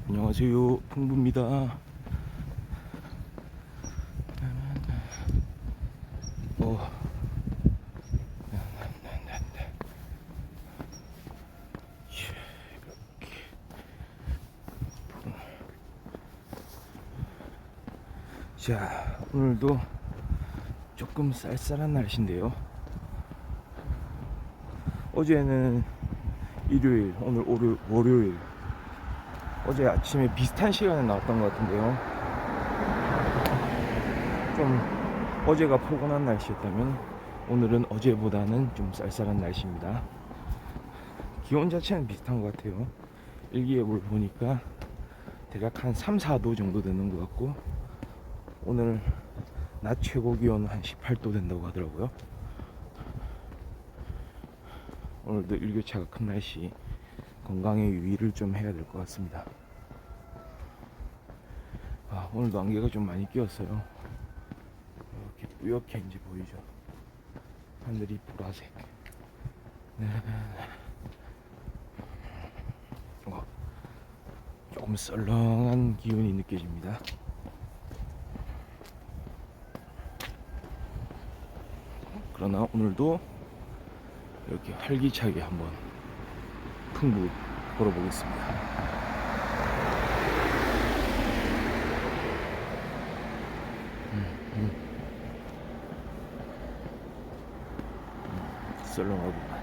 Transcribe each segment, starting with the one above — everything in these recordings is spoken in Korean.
안녕하세요, 풍부입니다. 어, 자, 오늘도 조금 쌀쌀한 날씨인데요. 어제는 일요일, 오늘 월요일. 어제 아침에 비슷한 시간에 나왔던 것 같은데요. 좀 어제가 포근한 날씨였다면 오늘은 어제보다는 좀 쌀쌀한 날씨입니다. 기온 자체는 비슷한 것 같아요. 일기예보를 보니까 대략 한 3, 4도 정도 되는 것 같고, 오늘 낮 최고 기온 한 18도 된다고 하더라고요. 오늘도 일교차가 큰 날씨, 건강에 유의를 좀 해야 될 것 같습니다. 오늘도 안개가 좀 많이 끼었어요. 이렇게 뿌옇게 이제 보이죠. 하늘이 보라색. 네. 조금 썰렁한 기운이 느껴집니다. 그러나 오늘도 이렇게 활기차게 한번 풍부 걸어보겠습니다. 썰렁하구만.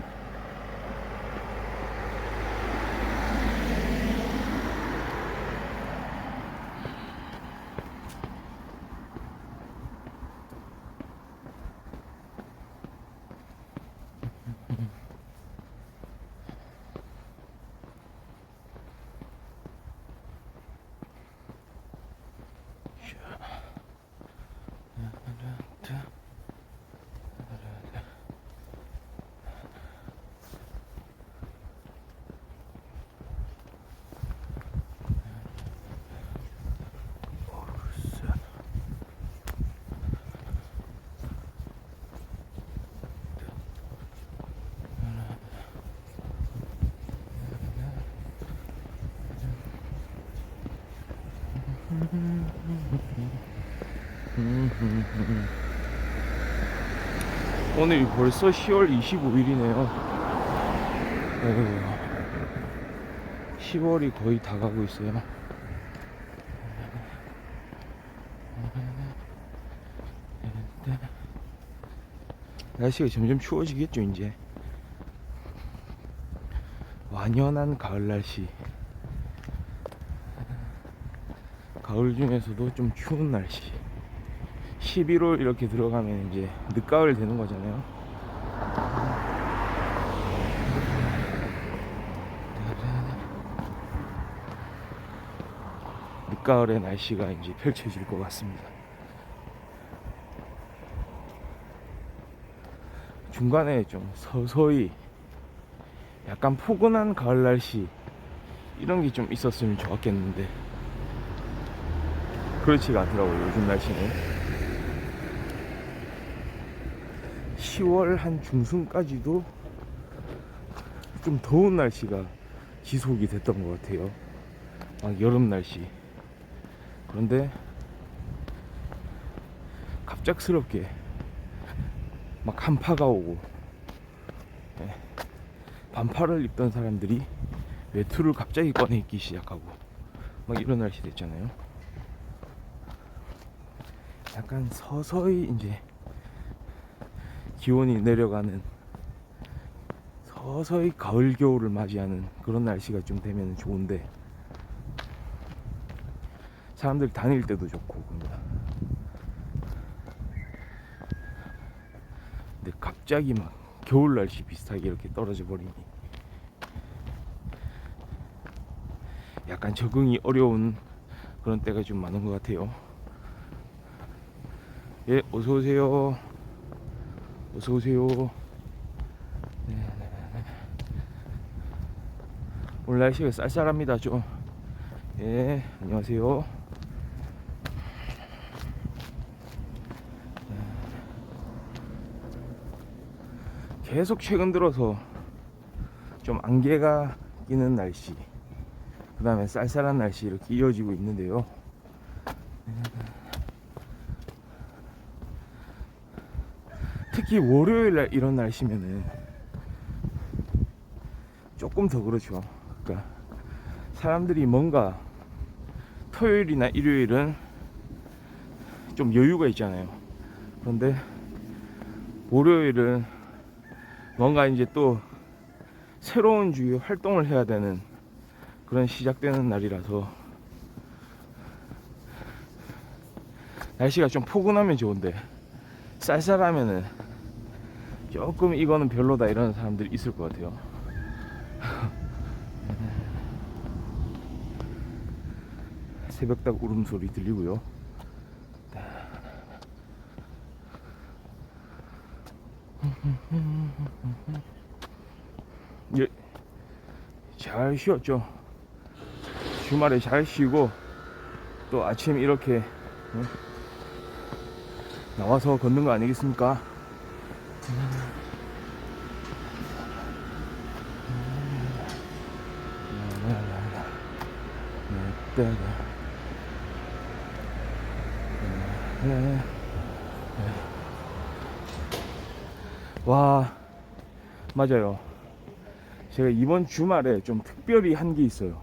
오늘이 벌써 10월 25일이네요. 10월이 거의 다 가고 있어요. 날씨가 점점 추워지겠죠, 이제. 완연한 가을 날씨. 가을 중에서도 좀 추운 날씨. 11월 이렇게 들어가면 이제 늦가을 되는 거잖아요. 늦가을의 날씨가 이제 펼쳐질 것 같습니다. 중간에 좀 서서히 약간 포근한 가을 날씨 이런 게 좀 있었으면 좋았겠는데 그렇지가 않더라고요, 요즘 날씨는. 10월 한 중순까지도 좀 더운 날씨가 지속이 됐던 것 같아요. 막 여름 날씨. 그런데 갑작스럽게 막 한파가 오고, 반팔을 입던 사람들이 외투를 갑자기 꺼내 입기 시작하고 막 이런 날씨 됐잖아요. 약간 서서히 이제 기온이 내려가는, 서서히 가을 겨울을 맞이하는 그런 날씨가 좀 되면 좋은데, 사람들 다닐 때도 좋고 그런가. 근데 갑자기 막 겨울 날씨 비슷하게 이렇게 떨어져 버리니 약간 적응이 어려운 그런 때가 좀 많은 것 같아요. 예, 어서 오세요. 어서 오세요. 네. 오늘 날씨가 쌀쌀합니다, 좀. 예, 안녕하세요. 계속 최근 들어서 좀 안개가 끼는 날씨, 그 다음에 쌀쌀한 날씨 이렇게 이어지고 있는데요. 특히 월요일날 이런 날씨면은 조금 더 그렇죠. 그러니까 사람들이 뭔가 토요일이나 일요일은 좀 여유가 있잖아요. 그런데 월요일은 뭔가 이제 또 새로운 주의 활동을 해야 되는 그런 시작되는 날이라서 날씨가 좀 포근하면 좋은데 쌀쌀하면은 조금 이거는 별로다 이런 사람들이 있을 것 같아요. 새벽닭 울음소리 들리고요. 예, 잘 쉬었죠. 주말에 잘 쉬고 또 아침 이렇게 나와서 걷는 거 아니겠습니까? 와, 맞아요. 제가 이번 주말에 좀 특별히 한 게 있어요.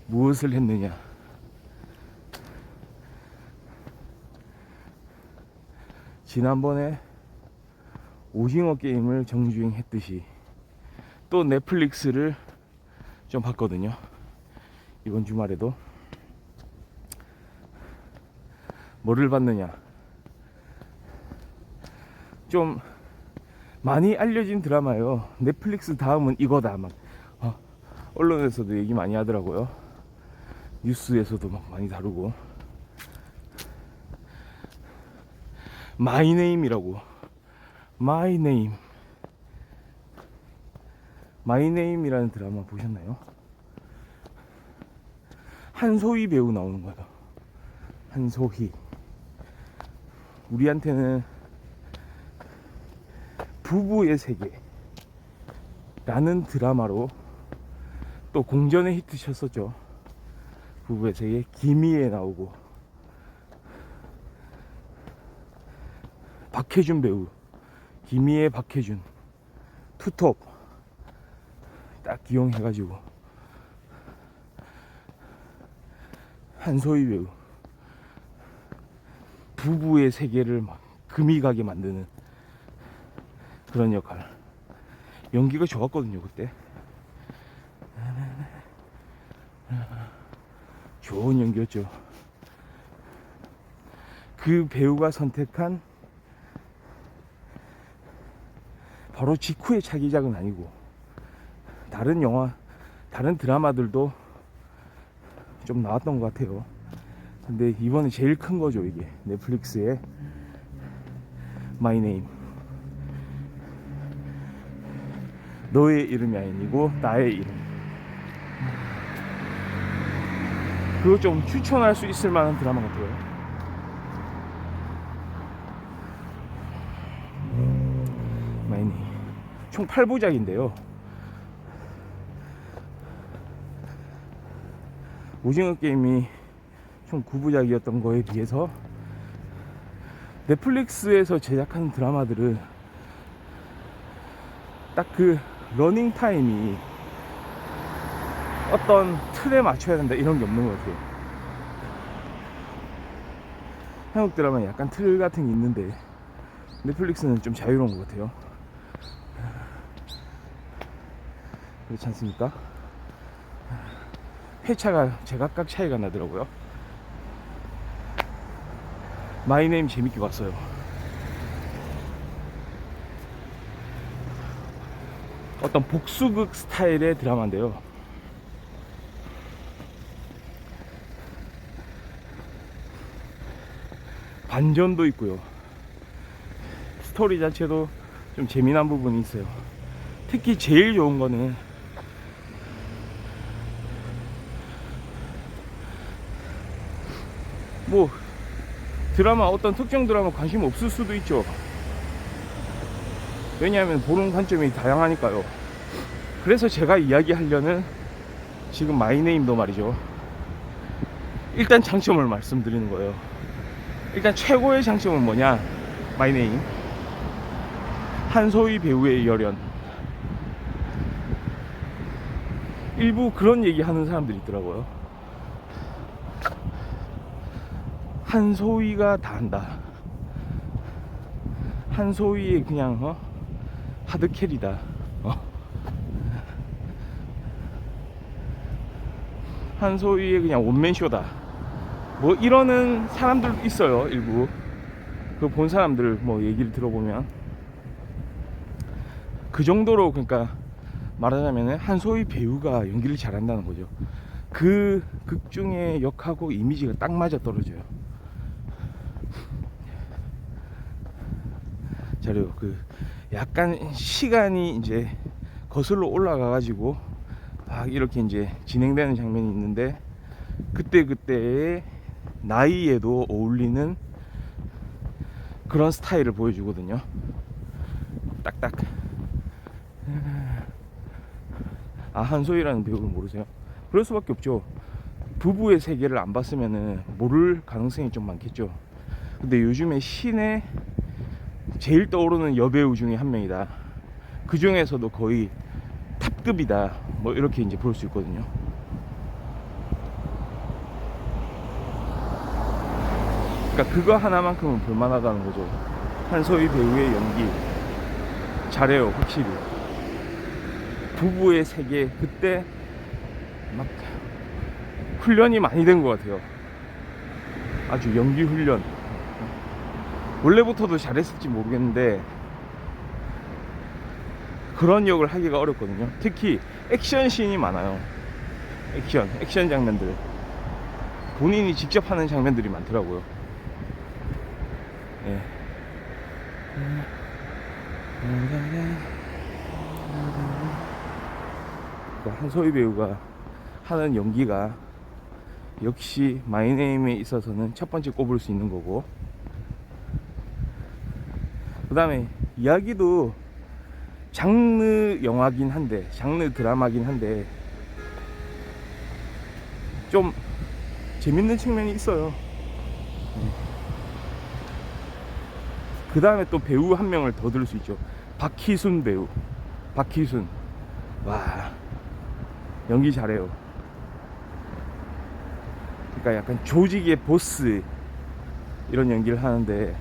무엇을 했느냐? 지난번에 오징어 게임을 정주행했듯이 또 넷플릭스를 좀 봤거든요. 이번 주말에도 뭐를 봤느냐? 좀 많이 알려진 드라마예요. 넷플릭스 다음은 이거다 막 언론에서도 얘기 많이 하더라고요. 뉴스에서도 막 많이 다루고. 마이네임이라고. 마이네임이라는 드라마 보셨나요? 한소희 배우 나오는 거예요. 한소희. 우리한테는 부부의 세계라는 드라마로 또 공전에 히트 쳤었죠. 부부의 세계. 김희애 나오고 박해준 배우. 김희애, 박해준 투톱 딱 기용해가지고 한소희 배우 부부의 세계를 막 금이 가게 만드는 그런 역할. 연기가 좋았거든요 그때. 좋은 연기였죠. 그 배우가 선택한 바로 직후의 차기작은 아니고 다른 영화, 다른 드라마들도 좀 나왔던 것 같아요. 근데 이번에 제일 큰 거죠 이게. 넷플릭스의 마이네임. 너의 이름이 아니고 나의 이름. 그거 좀 추천할 수 있을 만한 드라마 같아요. 마이네임. 총 8부작인데요. 오징어 게임이 총 9부작이었던 거에 비해서 넷플릭스에서 제작하는 드라마들은 딱 그 러닝 타임이 어떤 틀에 맞춰야 된다 이런 게 없는 것 같아요. 한국 드라마는 약간 틀 같은 게 있는데 넷플릭스는 좀 자유로운 것 같아요. 그렇지 않습니까? 회차가 제각각 차이가 나더라고요. 마이네임 재밌게 봤어요. 어떤 복수극 스타일의 드라마인데요. 반전도 있고요. 스토리 자체도 좀 재미난 부분이 있어요. 특히 제일 좋은 거는 뭐 드라마, 어떤 특정 드라마 관심 없을 수도 있죠. 왜냐하면 보는 관점이 다양하니까요. 그래서 제가 이야기하려는 지금 마이네임도 말이죠. 일단 장점을 말씀드리는 거예요. 일단 최고의 장점은 뭐냐? 마이네임 한소희 배우의 열연. 일부 그런 얘기 하는 사람들이 있더라고요. 한소희가 다 한다. 한소희의 그냥 하드캐리다. 한소희의 그냥 원맨쇼다. 뭐 이러는 사람들도 있어요. 일부 그 본 사람들 뭐 얘기를 들어보면 그 정도로, 그러니까 말하자면 한소희 배우가 연기를 잘한다는 거죠. 그 극 중의 역하고 이미지가 딱 맞아 떨어져요. 자료 그 약간 시간이 이제 거슬러 올라가 가지고 막 이렇게 이제 진행되는 장면이 있는데, 그때의 나이에도 어울리는 그런 스타일을 보여주거든요. 딱딱. 아, 한소희라는 배우를 모르세요? 그럴 수밖에 없죠. 부부의 세계를 안 봤으면은 모를 가능성이 좀 많겠죠. 근데 요즘에 신에 제일 떠오르는 여배우 중에 한 명이다. 그 중에서도 거의 탑급이다. 뭐 이렇게 이제 볼 수 있거든요. 그러니까 그거 하나만큼은 볼만하다는 거죠. 한소희 배우의 연기 잘해요, 확실히. 부부의 세계, 그때 막 훈련이 많이 된 것 같아요. 아주 연기 훈련. 원래부터도 잘했을지 모르겠는데 그런 역을 하기가 어렵거든요. 특히 액션 씬이 많아요. 액션 장면들 본인이 직접 하는 장면들이 많더라고요. 예. 그러니까 한소희 배우가 하는 연기가 역시 마이네임에 있어서는 첫 번째 꼽을 수 있는 거고, 그 다음에 이야기도 장르 영화긴 한데, 장르 드라마긴 한데 좀 재밌는 측면이 있어요. 그 다음에 또 배우 한 명을 더 들 수 있죠. 박희순 배우. 박희순, 와, 연기 잘해요. 그러니까 약간 조직의 보스 이런 연기를 하는데,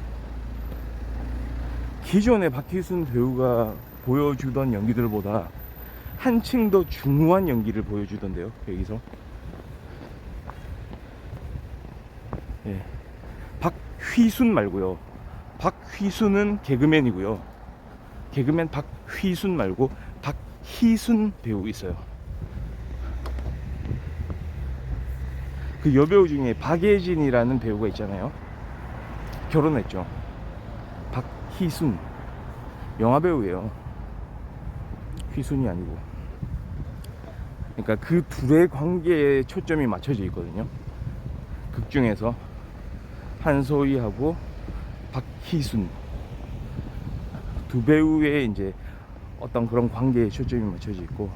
기존의 박희순 배우가 보여주던 연기들보다 한층 더 중후한 연기를 보여주던데요, 여기서. 예. 박휘순 말고요. 박휘순은 개그맨이고요. 개그맨 박휘순 말고 박희순 배우 있어요. 그 여배우 중에 박예진이라는 배우가 있잖아요. 결혼했죠. 박희순, 영화 배우예요. 휘순이 아니고. 그러니까 그 둘의 관계에 초점이 맞춰져 있거든요. 극 중에서 한소희하고 박희순 두 배우의 이제 어떤 그런 관계에 초점이 맞춰져 있고,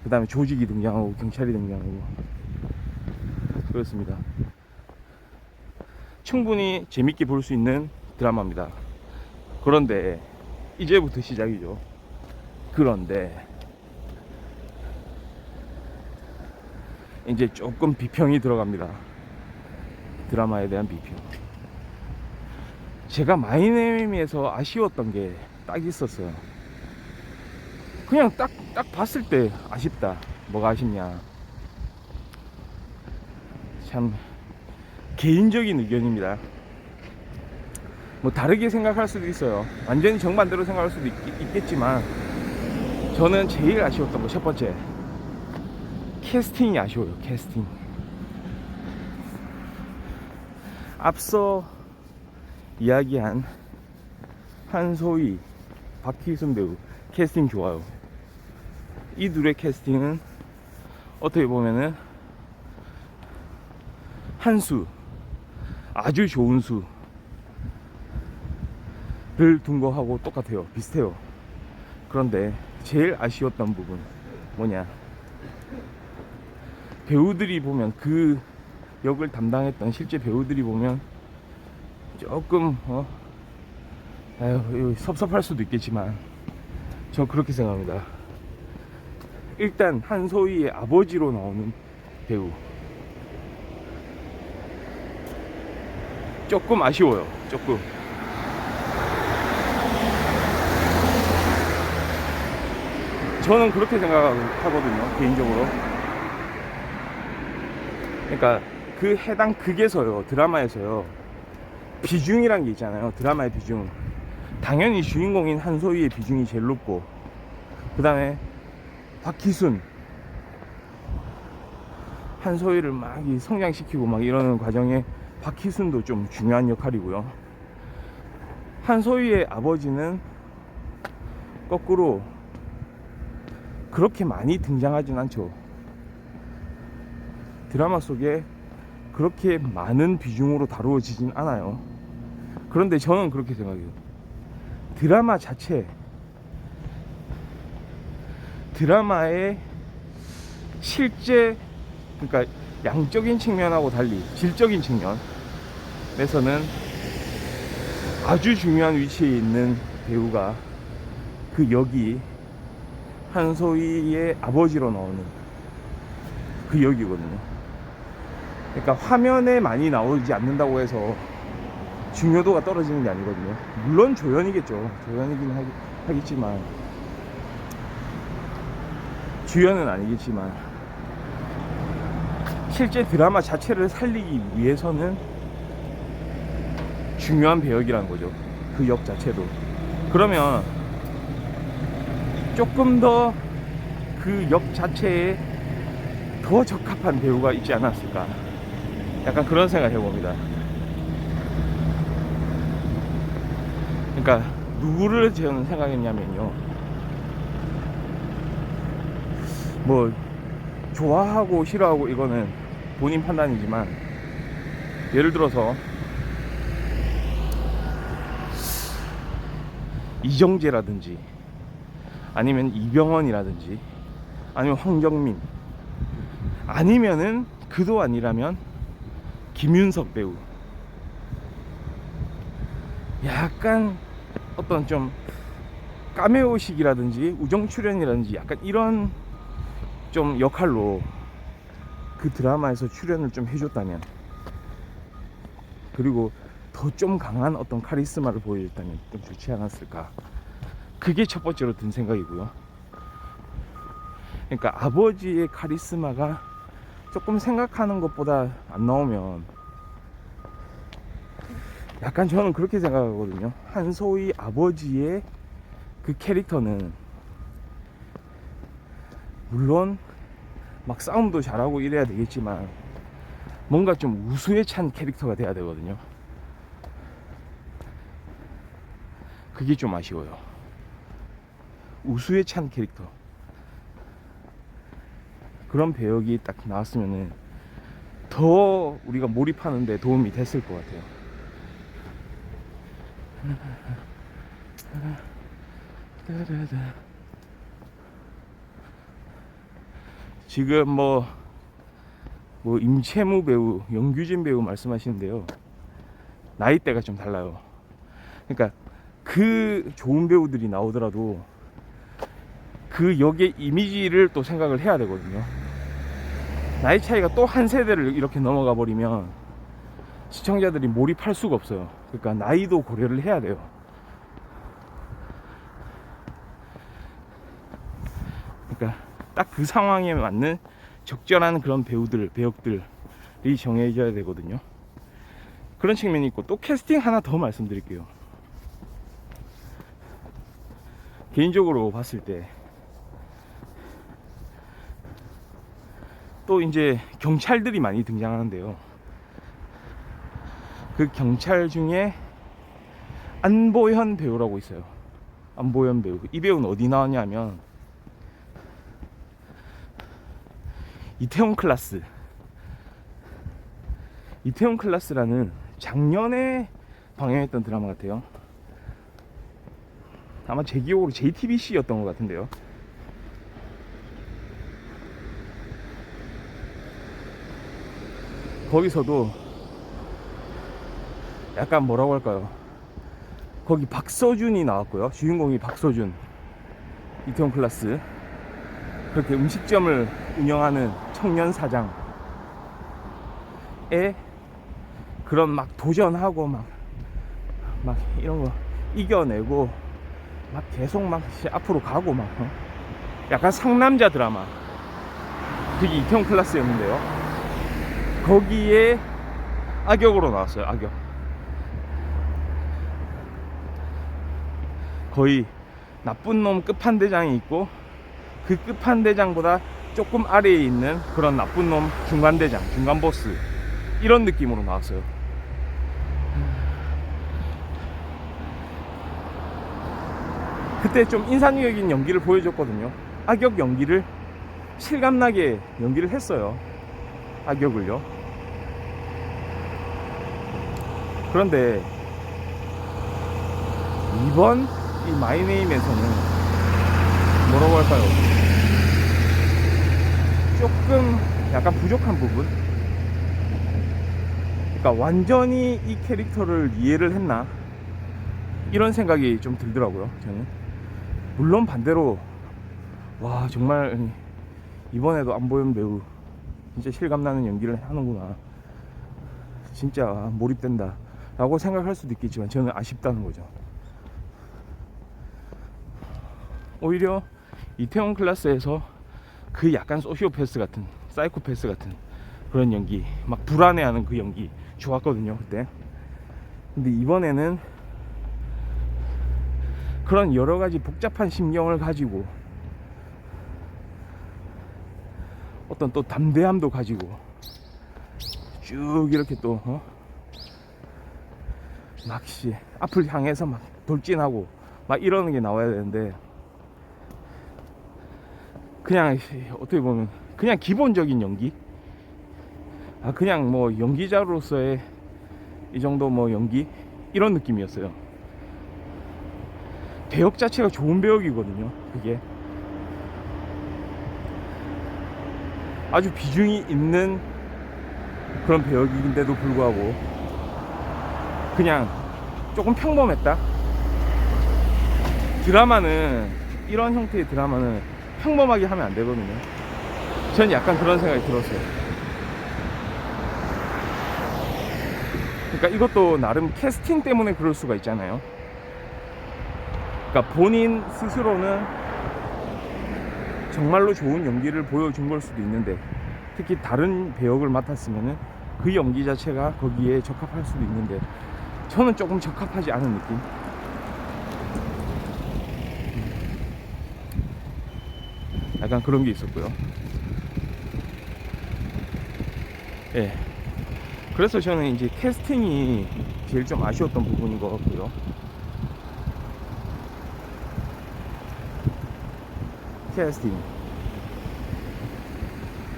그 다음에 조직이 등장하고 경찰이 등장하고 그렇습니다. 충분히 재밌게 볼 수 있는 드라마입니다. 그런데 이제부터 시작이죠. 그런데 이제 조금 비평이 들어갑니다. 드라마에 대한 비평. 제가 마이네임에서 아쉬웠던 게 딱 있었어요. 그냥 딱 봤을 때 아쉽다. 뭐가 아쉽냐, 참 개인적인 의견입니다. 뭐 다르게 생각할 수도 있어요. 완전히 정반대로 생각할 수도 있겠지만, 저는 제일 아쉬웠던 거, 첫 번째, 캐스팅이 아쉬워요. 캐스팅. 앞서 이야기한 한소희, 박희순 배우 캐스팅 좋아요. 이 둘의 캐스팅은 어떻게 보면은 한수, 아주 좋은 수를 둔 거하고 똑같아요. 비슷해요. 그런데 제일 아쉬웠던 부분 뭐냐, 배우들이 보면, 그 역을 담당했던 실제 배우들이 보면 조금 아유, 섭섭할 수도 있겠지만 저 그렇게 생각합니다. 일단 한소희의 아버지로 나오는 배우 조금 아쉬워요. 조금. 저는 그렇게 생각하거든요, 개인적으로. 그러니까 그 해당 극에서요, 드라마에서요, 비중이란 게 있잖아요. 드라마의 비중. 당연히 주인공인 한소희의 비중이 제일 높고, 그 다음에 박희순, 한소희를 막 성장시키고 막 이러는 과정에 박희순도 좀 중요한 역할이고요. 한소희의 아버지는 거꾸로 그렇게 많이 등장하진 않죠. 드라마 속에 그렇게 많은 비중으로 다루어지진 않아요. 그런데 저는 그렇게 생각해요. 드라마 자체, 드라마의 실제, 그러니까 양적인 측면하고 달리 질적인 측면에서는 아주 중요한 위치에 있는 배우가 그 역이 한소희의 아버지로 나오는 그 역이거든요. 그러니까 화면에 많이 나오지 않는다고 해서 중요도가 떨어지는 게 아니거든요. 물론 조연이겠죠. 조연이긴 하겠지만, 주연은 아니겠지만, 실제 드라마 자체를 살리기 위해서는 중요한 배역이라는 거죠. 그 역 자체도. 그러면 조금 더 그 역 자체에 더 적합한 배우가 있지 않았을까, 약간 그런 생각 해봅니다. 그러니까 누구를 저는 생각했냐면요, 뭐 좋아하고 싫어하고 이거는 본인 판단이지만, 예를 들어서 이정재라든지 아니면 이병헌이라든지 아니면 황정민, 아니면은 그도 아니라면 김윤석 배우, 약간 어떤 좀 카메오식이라든지 우정 출연이라든지 약간 이런 좀 역할로 그 드라마에서 출연을 좀 해줬다면, 그리고 더 좀 강한 어떤 카리스마를 보여줬다면 좀 좋지 않았을까. 그게 첫 번째로 든 생각이고요. 그러니까 아버지의 카리스마가 조금 생각하는 것보다 안 나오면, 약간 저는 그렇게 생각하거든요. 한소희 아버지의 그 캐릭터는 물론 막 싸움도 잘하고 이래야 되겠지만, 뭔가 좀 우수에 찬 캐릭터가 돼야 되거든요. 그게 좀 아쉬워요. 우수에 찬 캐릭터, 그런 배역이 딱 나왔으면은 더 우리가 몰입하는데 도움이 됐을 것 같아요. 지금 뭐 임채무 배우, 영규진 배우 말씀하시는데요, 나이대가 좀 달라요. 그러니까 그 좋은 배우들이 나오더라도 그 역의 이미지를 또 생각을 해야 되거든요. 나이 차이가 또 한 세대를 이렇게 넘어가 버리면 시청자들이 몰입할 수가 없어요. 그러니까 나이도 고려를 해야 돼요. 그러니까 딱 그 상황에 맞는 적절한 그런 배우들, 배역들이 정해져야 되거든요. 그런 측면이 있고, 또 캐스팅 하나 더 말씀드릴게요. 개인적으로 봤을 때 또 이제 경찰들이 많이 등장하는데요, 그 경찰 중에 안보현 배우라고 있어요. 안보현 배우. 이 배우는 어디 나왔냐면 이태원 클라스라는 작년에 방영했던 드라마 같아요. 아마 제 기억으로 JTBC였던 것 같은데요. 거기서도 약간 뭐라고 할까요, 거기 박서준이 나왔고요. 주인공이 박서준, 이태원 클라스. 그렇게 음식점을 운영하는 청년 사장의 그런 막 도전하고 막 이런 거 이겨내고 막 계속 막 앞으로 가고 막 약간 상남자 드라마, 그게 이태원 클라스였는데요. 거기에 악역으로 나왔어요. 악역. 거의 나쁜 놈 끝판대장이 있고 그 끝판대장보다 조금 아래에 있는 그런 나쁜 놈 중간대장, 중간보스, 이런 느낌으로 나왔어요. 그때 좀 인상적인 연기를 보여줬거든요. 악역 연기를 실감나게 연기를 했어요. 악역을요. 그런데 이번 이 마이네임에서는 뭐라고 할까요, 조금 약간 부족한 부분. 그러니까 완전히 이 캐릭터를 이해를 했나, 이런 생각이 좀 들더라고요, 저는. 물론 반대로 와, 정말 이번에도 안보현 배우 진짜 실감나는 연기를 하는구나, 진짜 몰입된다 라고 생각할 수도 있겠지만 저는 아쉽다는 거죠. 오히려 이태원 클라스에서 그 약간 소시오패스 같은, 사이코패스 같은 그런 연기, 막 불안해하는 그 연기 좋았거든요, 그때. 근데 이번에는 그런 여러 가지 복잡한 심경을 가지고 어떤 또 담대함도 가지고 쭉 이렇게 또 막 앞을 향해서 막 돌진하고 막 이러는 게 나와야 되는데, 그냥 어떻게 보면 그냥 기본적인 연기, 그냥 뭐 연기자로서의 이 정도 뭐 연기, 이런 느낌이었어요. 배역 자체가 좋은 배역이거든요. 그게 아주 비중이 있는 그런 배역인데도 불구하고 그냥 조금 평범했다. 드라마는, 이런 형태의 드라마는 평범하게 하면 안 되거든요. 전 약간 그런 생각이 들었어요. 그러니까 이것도 나름 캐스팅 때문에 그럴 수가 있잖아요. 그러니까 본인 스스로는 정말로 좋은 연기를 보여준 걸 수도 있는데, 특히 다른 배역을 맡았으면은 그 연기 자체가 거기에 적합할 수도 있는데, 저는 조금 적합하지 않은 느낌. 약간 그런 게 있었고요. 예. 그래서 저는 이제 캐스팅이 제일 좀 아쉬웠던 부분인 것 같고요. 캐스팅.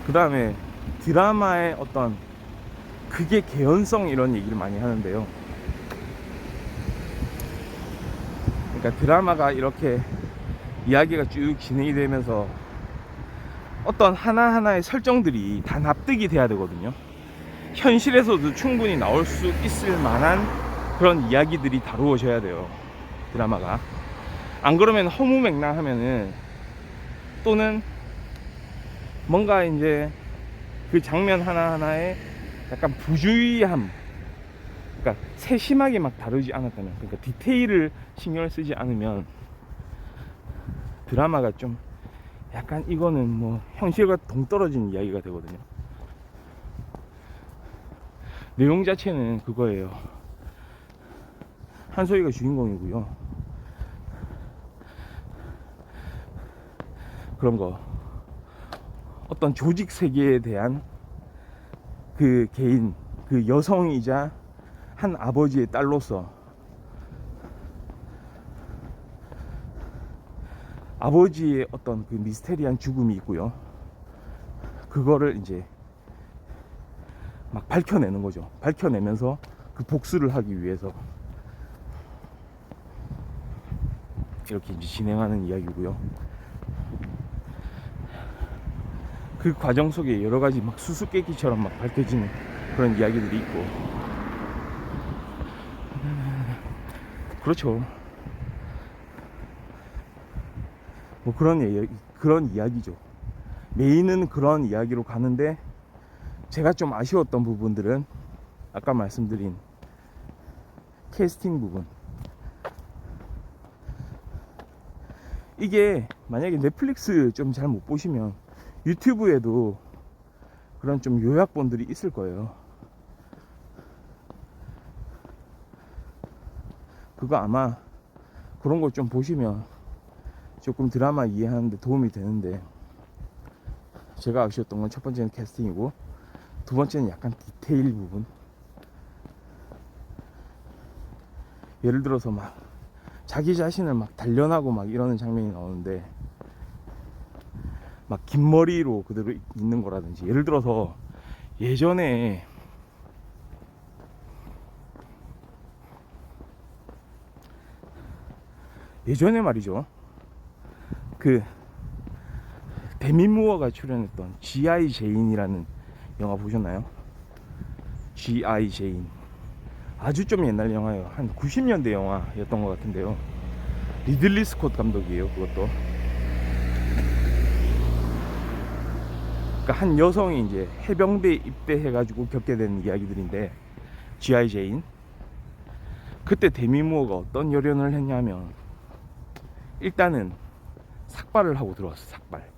그 다음에 드라마의 어떤 그게 개연성, 이런 얘기를 많이 하는데요. 그러니까 드라마가 이렇게 이야기가 쭉 진행이 되면서 어떤 하나하나의 설정들이 다 납득이 돼야 되거든요. 현실에서도 충분히 나올 수 있을 만한 그런 이야기들이 다루어져야 돼요, 드라마가. 안 그러면 허무맹랑하면은, 또는 뭔가 이제 그 장면 하나하나에 약간 부주의함, 그러니까 세심하게 막 다루지 않았다면, 그러니까 디테일을 신경을 쓰지 않으면 드라마가 좀 약간 이거는 뭐 현실과 동떨어진 이야기가 되거든요. 내용 자체는 그거예요. 한소희가 주인공이고요. 그런 거, 어떤 조직 세계에 대한 그 개인, 그 여성이자 한 아버지의 딸로서 아버지의 어떤 그 미스테리한 죽음이 있고요. 그거를 이제 막 밝혀내는 거죠. 밝혀내면서 그 복수를 하기 위해서 이렇게 이제 진행하는 이야기고요. 그 과정 속에 여러 가지 막 수수께끼처럼 막 밝혀지는 그런 이야기들이 있고. 그렇죠. 뭐 그런 이야기죠. 메인은 그런 이야기로 가는데, 제가 좀 아쉬웠던 부분들은 아까 말씀드린 캐스팅 부분. 이게 만약에 넷플릭스 좀 잘 못 보시면 유튜브에도 그런 좀 요약본들이 있을 거예요. 그거 아마 그런 거 좀 보시면 조금 드라마 이해하는데 도움이 되는데, 제가 아쉬웠던 건 첫 번째는 캐스팅이고, 두 번째는 약간 디테일 부분. 예를 들어서 막 자기 자신을 막 단련하고 막 이러는 장면이 나오는데, 막 긴 머리로 그대로 있는 거라든지, 예를 들어서 예전에 말이죠, 그 데미 무어가 출연했던 G.I. 제인이라는 영화 보셨나요? G.I. 제인, 아주 좀 옛날 영화예요. 한 90년대 영화였던 것 같은데요. 리들리 스콧 감독이에요, 그것도. 그러니까 한 여성이 이제 해병대에 입대해가지고 겪게 된 이야기들인데, G.I. 제인. 그때 데미 무어가 어떤 열연을 했냐면, 일단은 삭발을 하고 들어왔어. 삭발.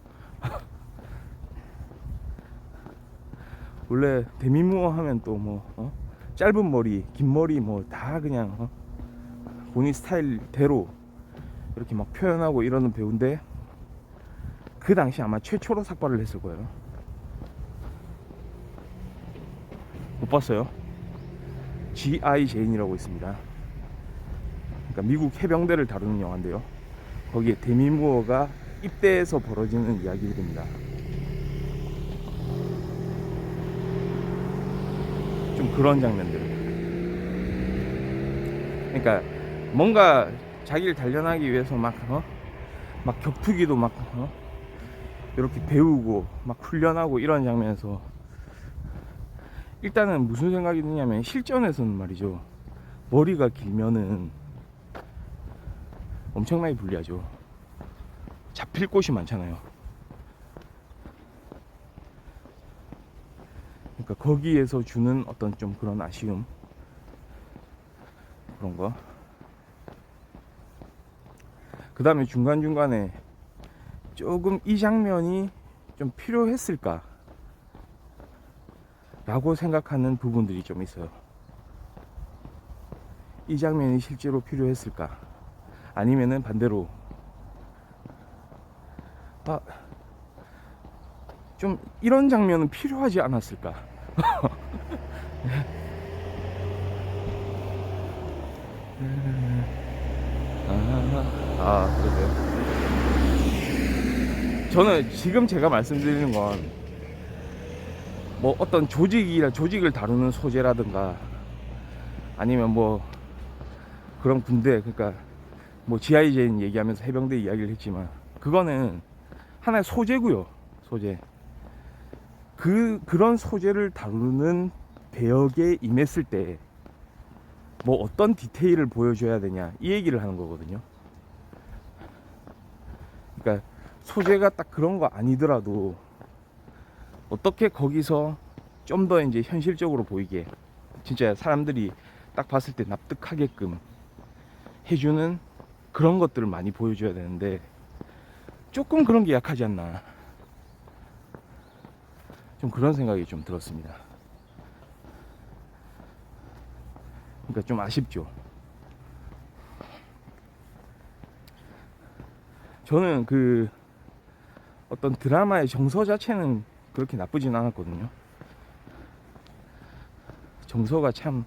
원래 데미 무어 하면 또 뭐 짧은 머리, 긴 머리 뭐 다 그냥 본인 스타일대로 이렇게 막 표현하고 이러는 배우인데, 그 당시 아마 최초로 삭발을 했을 거예요. 못 봤어요? G.I. 제인이라고 있습니다. 그러니까 미국 해병대를 다루는 영화인데요, 거기에 데미 무어가 입대해서 벌어지는 이야기들입니다. 좀 그런 장면들. 그러니까 뭔가 자기를 단련하기 위해서 막 격투기도 막 이렇게 배우고 막 훈련하고 이런 장면에서, 일단은 무슨 생각이 드냐면, 실전에서는 말이죠, 머리가 길면은 엄청나게 불리하죠. 잡힐 곳이 많잖아요. 그러니까 거기에서 주는 어떤 좀 그런 아쉬움, 그런 거. 그 다음에 중간중간에 조금 이 장면이 좀 필요했을까 라고 생각하는 부분들이 좀 있어요. 이 장면이 실제로 필요했을까, 아니면은 반대로 좀 이런 장면은 필요하지 않았을까. 그러세요. 저는 지금 제가 말씀드리는 건 뭐 어떤 조직을 다루는 소재라든가, 아니면 뭐 그런 군대, 그러니까 뭐 G.I. 제인 얘기하면서 해병대 이야기를 했지만, 그거는 하나의 소재고요. 소재. 그런 소재를 다루는 배역에 임했을 때 뭐 어떤 디테일을 보여줘야 되냐, 이 얘기를 하는 거거든요. 그러니까 소재가 딱 그런 거 아니더라도 어떻게 거기서 좀 더 이제 현실적으로 보이게, 진짜 사람들이 딱 봤을 때 납득하게끔 해주는 그런 것들을 많이 보여줘야 되는데, 조금 그런 게 약하지 않나, 좀 그런 생각이 좀 들었습니다. 그러니까 좀 아쉽죠. 저는 그 어떤 드라마의 정서 자체는 그렇게 나쁘진 않았거든요. 정서가 참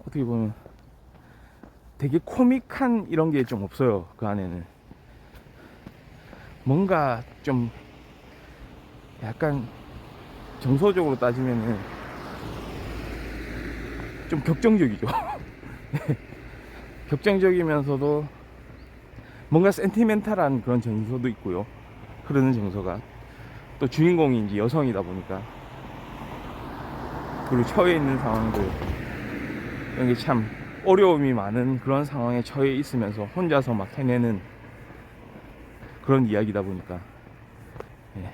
어떻게 보면 되게 코믹한 이런 게 좀 없어요. 그 안에는 뭔가 좀 약간 정서적으로 따지면은 좀 격정적이죠. 격정적이면서도 뭔가 센티멘탈한 그런 정서도 있고요. 흐르는 정서가, 또 주인공이 이제 여성이다 보니까 그리고 처해 있는 상황들, 이런 게 참 어려움이 많은 그런 상황에 처해 있으면서 혼자서 막 해내는 그런 이야기다 보니까, 예.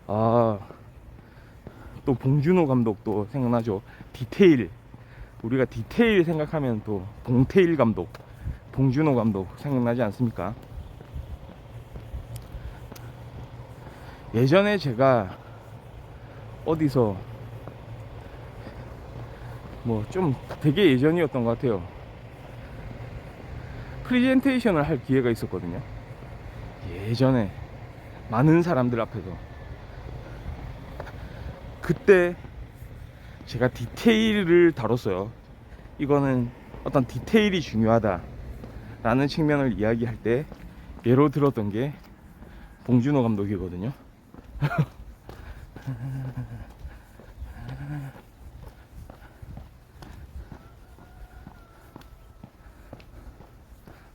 아, 또 봉준호 감독도 생각나죠. 디테일, 우리가 디테일 생각하면 또 봉테일 감독, 봉준호 감독 생각나지 않습니까? 예전에 제가 어디서 뭐 좀 되게 예전이었던 것 같아요. 프리젠테이션을 할 기회가 있었거든요. 예전에 많은 사람들 앞에서. 그때 제가 디테일을 다뤘어요. 이거는 어떤 디테일이 중요하다 라는 측면을 이야기할 때 예로 들었던 게 봉준호 감독이거든요.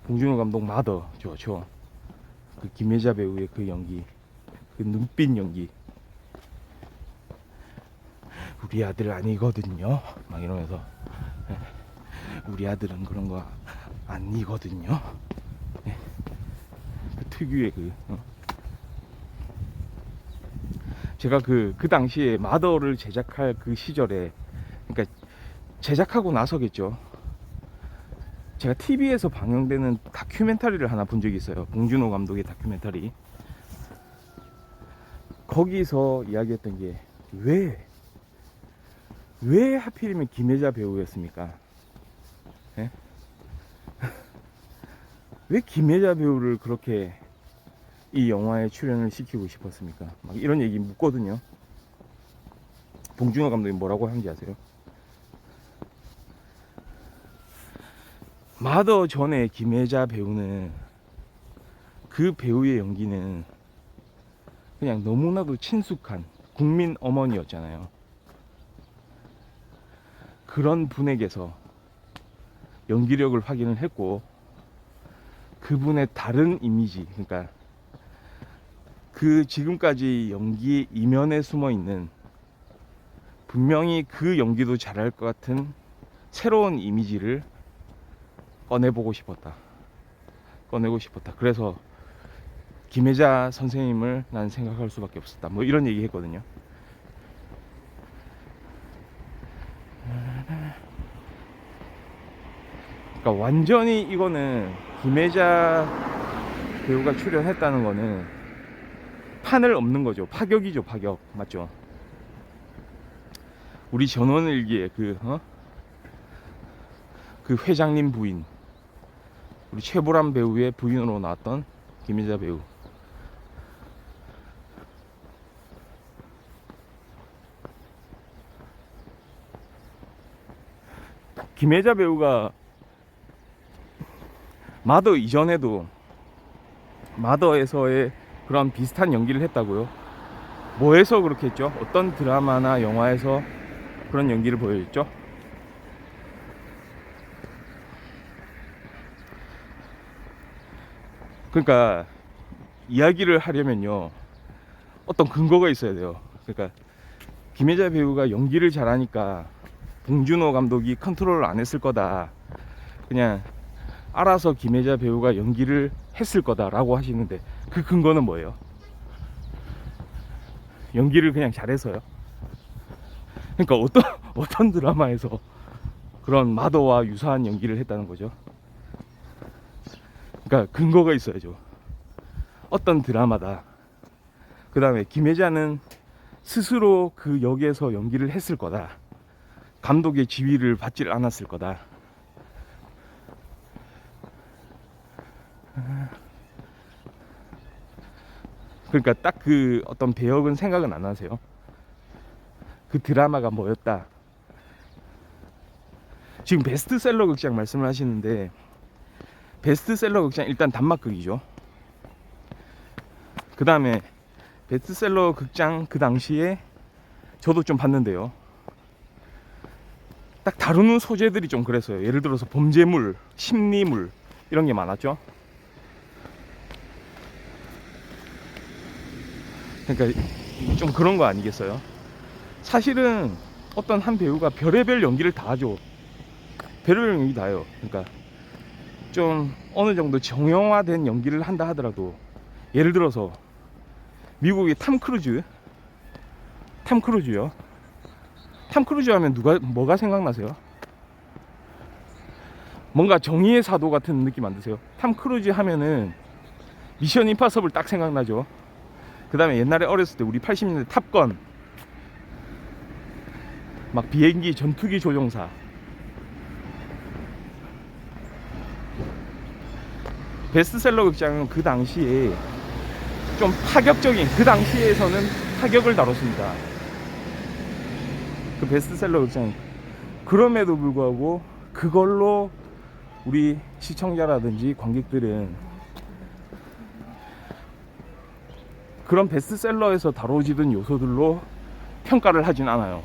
봉준호 감독 마더 좋죠. 그 김혜자 배우의 그 연기, 그 눈빛 연기. 우리 아들 아니거든요 막 이러면서, 우리 아들은 그런 거 아니거든요. 그 특유의 제가 그 당시에 마더를 제작할 그 시절에, 그러니까 제작하고 나서겠죠. 제가 TV에서 방영되는 다큐멘터리를 하나 본 적이 있어요. 봉준호 감독의 다큐멘터리. 거기서 이야기했던 게 왜 하필이면 김혜자 배우였습니까? 예? 왜 김혜자 배우를 그렇게 이 영화에 출연을 시키고 싶었습니까? 막 이런 얘기 묻거든요. 봉준호 감독이 뭐라고 하는지 아세요? 마더 전에 김혜자 배우는, 그 배우의 연기는 그냥 너무나도 친숙한 국민 어머니였잖아요. 그런 분에게서 연기력을 확인을 했고, 그분의 다른 이미지, 그러니까 그 지금까지 연기 이면에 숨어 있는, 분명히 그 연기도 잘할 것 같은 새로운 이미지를 꺼내고 싶었다. 그래서 김혜자 선생님을 난 생각할 수밖에 없었다. 뭐 이런 얘기 했거든요. 그러니까 완전히 이거는 김혜자 배우가 출연했다는 거는 판을 엎는 거죠. 파격이죠, 파격. 맞죠? 우리 전원일기의 그 회장님 부인, 우리 최보람 배우의 부인으로 나왔던 김혜자 배우. 김혜자 배우가 마더 이전에도 마더에서의 그런 비슷한 연기를 했다고요? 뭐에서 그렇게 했죠? 어떤 드라마나 영화에서 그런 연기를 보여줬죠? 그러니까 이야기를 하려면요, 어떤 근거가 있어야 돼요. 그러니까 김혜자 배우가 연기를 잘하니까 봉준호 감독이 컨트롤을 안 했을 거다, 그냥 알아서 김혜자 배우가 연기를 했을 거다라고 하시는데, 그 근거는 뭐예요? 연기를 그냥 잘해서요? 그러니까 어떤 드라마에서 그런 마더와 유사한 연기를 했다는 거죠? 그러니까 근거가 있어야죠. 어떤 드라마다, 그 다음에 김혜자는 스스로 그 역에서 연기를 했을 거다, 감독의 지휘를 받지 않았을 거다. 그러니까 딱 그 어떤 배역은 생각은 안 하세요? 그 드라마가 뭐였다. 지금 베스트셀러 극장 말씀을 하시는데, 베스트셀러 극장 일단 단막극이죠. 그 다음에 베스트셀러 극장 그 당시에 저도 좀 봤는데요, 딱 다루는 소재들이 좀 그랬어요. 예를 들어서 범죄물, 심리물 이런 게 많았죠. 그러니까 좀 그런 거 아니겠어요? 사실은 어떤 한 배우가 별의별 연기를 다 하죠. 별의별 연기 다 해요. 그러니까 좀 어느 정도 정형화된 연기를 한다 하더라도, 예를 들어서 미국의 탐 크루즈요. 탐 크루즈 하면 뭐가 생각나세요? 뭔가 정의의 사도 같은 느낌 안 드세요? 탐 크루즈 하면은 미션 임파서블 딱 생각나죠. 그 다음에 옛날에 어렸을 때 우리 80년대 탑건, 막 비행기 전투기 조종사, 베스트셀러 극장은 그 당시에 좀 파격적인, 그 당시에서는 파격을 다뤘습니다. 그 베스트셀러 극장. 그럼에도 불구하고 그걸로 우리 시청자라든지 관객들은 그런 베스트셀러에서 다뤄지던 요소들로 평가를 하진 않아요.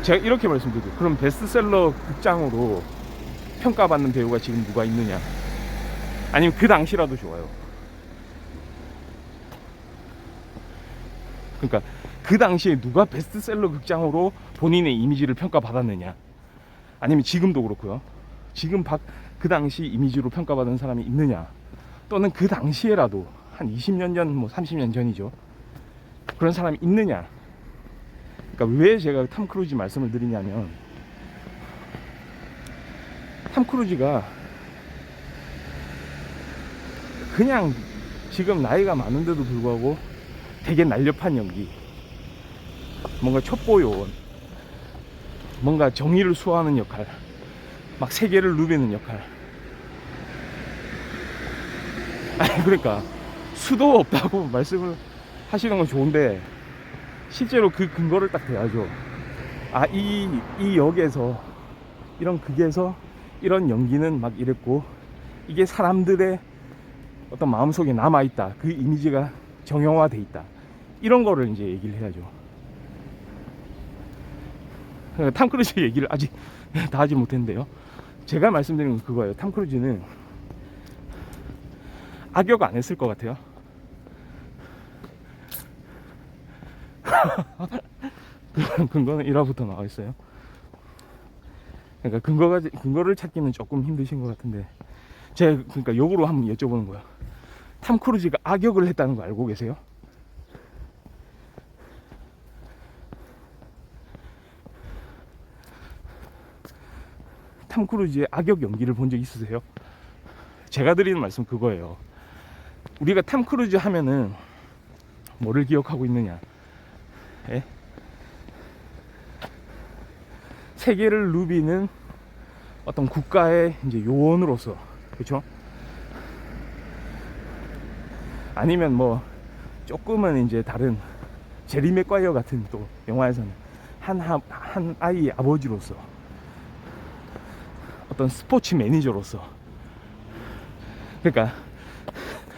제가 이렇게 말씀드릴게요. 그럼 베스트셀러 극장으로 평가받는 배우가 지금 누가 있느냐? 아니면 그 당시라도 좋아요. 그러니까 그 당시에 누가 베스트셀러 극장으로 본인의 이미지를 평가받았느냐? 아니면 지금도 그렇고요. 지금 그 당시 이미지로 평가받은 사람이 있느냐? 또는 그 당시에라도 한 20년 전, 뭐 30년 전이죠. 그런 사람이 있느냐? 그러니까 왜 제가 탐 크루즈 말씀을 드리냐면, 탐 크루즈가 그냥 지금 나이가 많은데도 불구하고 되게 날렵한 연기, 뭔가 첩보요원, 뭔가 정의를 수호하는 역할, 막 세계를 누비는 역할. 아니 그러니까 수도 없다고 말씀을 하시는 건 좋은데 실제로 그 근거를 딱 대야죠. 아, 이 역에서, 이런 극에서 이런 연기는 막 이랬고, 이게 사람들의 어떤 마음속에 남아있다, 그 이미지가 정형화돼 있다, 이런 거를 이제 얘기를 해야죠. 탐 크루즈 얘기를 아직 다 하지 못했는데요, 제가 말씀드린 건 그거예요. 탐 크루즈는 악역 안 했을 것 같아요. 근거는 1화부터 나와 있어요. 그러니까 근거를 찾기는 조금 힘드신 것 같은데, 제가 그러니까 역으로 한번 여쭤보는 거예요. 탐 크루즈가 악역을 했다는 거 알고 계세요? 탐 크루즈의 악역 연기를 본 적 있으세요? 제가 드리는 말씀 그거예요. 우리가 탐 크루즈 하면은 뭐를 기억하고 있느냐? 예? 세계를 누비는 어떤 국가의 이제 요원으로서, 그렇죠? 아니면 뭐 조금은 이제 다른 제리 맥과이어 같은, 또 영화에서는 한 아이의 아버지로서, 어떤 스포츠 매니저로서. 그러니까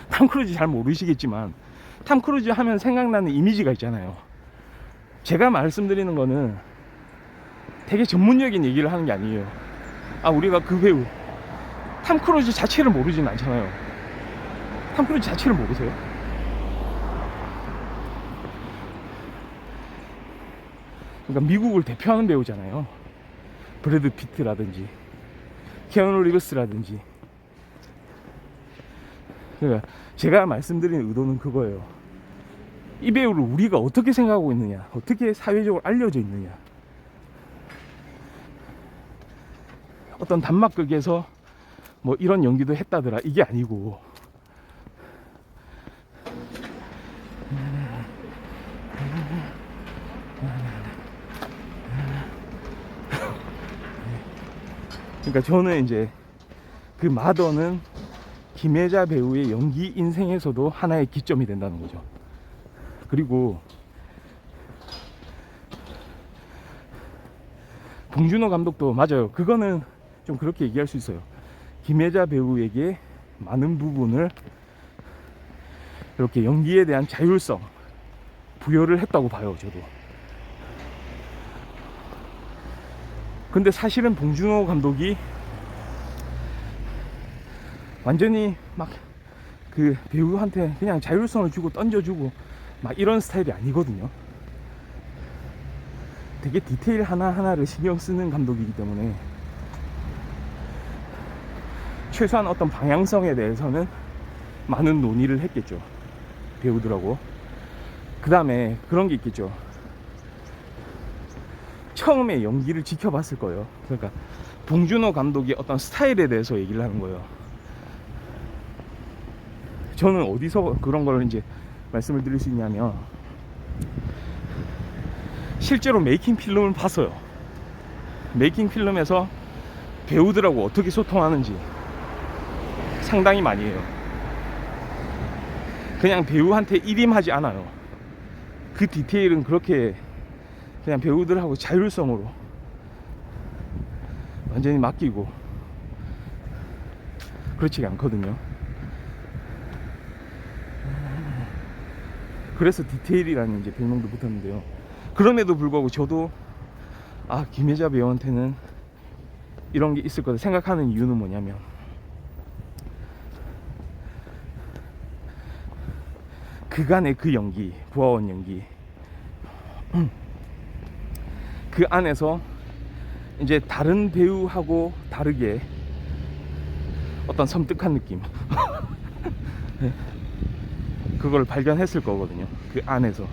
탐 크루즈 잘 모르시겠지만 탐 크루즈 하면 생각나는 이미지가 있잖아요. 제가 말씀드리는 거는 되게 전문적인 얘기를 하는 게 아니에요. 아, 우리가 그 배우 탐 크루즈 자체를 모르진 않잖아요. 탐 크루즈 자체를 모르세요? 그러니까 미국을 대표하는 배우잖아요. 브래드 피트라든지 키아누 리브스라든지. 그러니까 제가 말씀드리는 의도는 그거예요. 이 배우를 우리가 어떻게 생각하고 있느냐, 어떻게 사회적으로 알려져 있느냐. 어떤 단막극에서 뭐 이런 연기도 했다더라, 이게 아니고, 그러니까 저는 이제 그 마더는 김혜자 배우의 연기 인생에서도 하나의 기점이 된다는 거죠. 그리고 봉준호 감독도 맞아요. 그거는 좀 그렇게 얘기할 수 있어요. 김혜자 배우에게 많은 부분을 이렇게 연기에 대한 자율성 부여를 했다고 봐요, 저도. 근데 사실은 봉준호 감독이 완전히 막 그 배우한테 그냥 자율성을 주고 던져주고 막 이런 스타일이 아니거든요. 되게 디테일 하나하나를 신경 쓰는 감독이기 때문에 최소한 어떤 방향성에 대해서는 많은 논의를 했겠죠, 배우들하고. 그 다음에 그런 게 있겠죠. 처음에 연기를 지켜봤을 거예요. 그러니까 봉준호 감독의 어떤 스타일에 대해서 얘기를 하는 거예요. 저는 어디서 그런 걸 이제 말씀을 드릴 수 있냐면, 실제로 메이킹 필름을 봤어요. 메이킹 필름에서 배우들하고 어떻게 소통하는지 상당히 많이 해요. 그냥 배우한테 일임하지 않아요. 그 디테일은 그렇게 그냥 배우들하고 자율성으로 완전히 맡기고 그렇지가 않거든요. 그래서 디테일이라는 이제 별명도 붙었는데요. 그럼에도 불구하고 저도 김혜자 배우한테는 이런 게 있을 거다 생각하는 이유는 뭐냐면, 그간의 그 연기, 부하원 연기, 그 안에서 이제 다른 배우하고 다르게 어떤 섬뜩한 느낌 네. 그걸 발견했을 거거든요, 그 안에서.